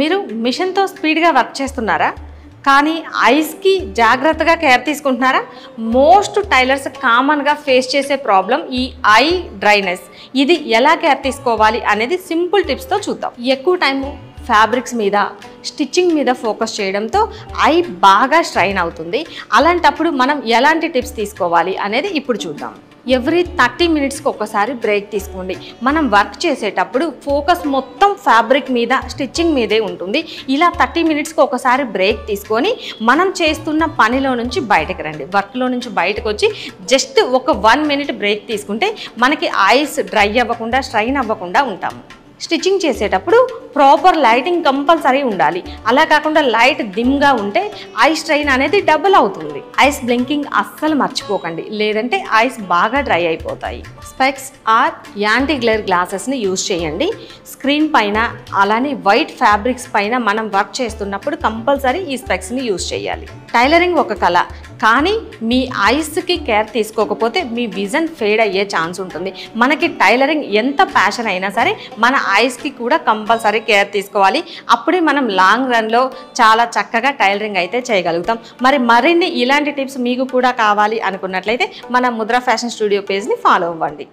మీరు మిషన్తో స్పీడ్గా వర్క్ చేస్తున్నారా? కానీ ఐస్కి జాగ్రత్తగా కేర్ తీసుకుంటున్నారా? మోస్ట్ టైలర్స్ కామన్గా ఫేస్ చేసే ప్రాబ్లం ఈ ఐ డ్రైనెస్. ఇది ఎలా కేర్ తీసుకోవాలి అనేది సింపుల్ టిప్స్తో చూద్దాం. ఎక్కువ టైము ఫ్యాబ్రిక్స్ మీద, స్టిచ్చింగ్ మీద ఫోకస్ చేయడంతో ఐ బాగా స్ట్రైన్ అవుతుంది. అలాంటప్పుడు మనం ఎలాంటి టిప్స్ తీసుకోవాలి అనేది ఇప్పుడు చూద్దాం. ఎవ్రీ 30 మినిట్స్కి ఒకసారి బ్రేక్ తీసుకోండి. మనం వర్క్ చేసేటప్పుడు ఫోకస్ మొత్తం ఫ్యాబ్రిక్ మీద, స్టిచ్చింగ్ మీదే ఉంటుంది. ఇలా 30 మినిట్స్కి ఒకసారి బ్రేక్ తీసుకొని మనం చేస్తున్న పనిలో నుంచి బయటకు రండి. వర్క్లో నుంచి బయటకు వచ్చి జస్ట్ ఒక 1 మినిట్ బ్రేక్ తీసుకుంటే మనకి ఐస్ డ్రై అవ్వకుండా, స్ట్రైన్ అవ్వకుండా ఉంటాము. స్టిచ్చింగ్ చేసేటప్పుడు ప్రాపర్ లైటింగ్ కంపల్సరీ ఉండాలి. అలా కాకుండా లైట్ డిమ్గా ఉంటే ఐ స్ట్రెయిన్ అనేది డబుల్ అవుతుంది. ఐస్ బ్లింకింగ్ అస్సలు మర్చిపోకండి, లేదంటే ఐస్ బాగా డ్రై అయిపోతాయి. స్పెక్స్ ఆర్ యాంటీ గ్లేర్ గ్లాసెస్ని యూజ్ చేయండి. స్క్రీన్ పైన అలానే వైట్ ఫ్యాబ్రిక్స్ పైన మనం వర్క్ చేస్తున్నప్పుడు కంపల్సరీ ఈ స్పెక్స్ని యూజ్ చేయాలి. టైలరింగ్ ఒక కళ, కానీ మీ ఐస్కి కేర్ తీసుకోకపోతే మీ విజన్ ఫేడ్ అయ్యే ఛాన్స్ ఉంటుంది. మనకి టైలరింగ్ ఎంత ప్యాషన్ అయినా సరే మన ఐస్కి కూడా కంపల్సరీ కేర్ తీసుకోవాలి. అప్పుడే మనం లాంగ్ రన్లో చాలా చక్కగా టైలరింగ్ అయితే చేయగలుగుతాం. మరిన్ని ఇలాంటి టిప్స్ మీకు కూడా కావాలి అనుకున్నట్లయితే మన ముద్రా ఫ్యాషన్ స్టూడియో పేజ్ని ఫాలో అవ్వండి.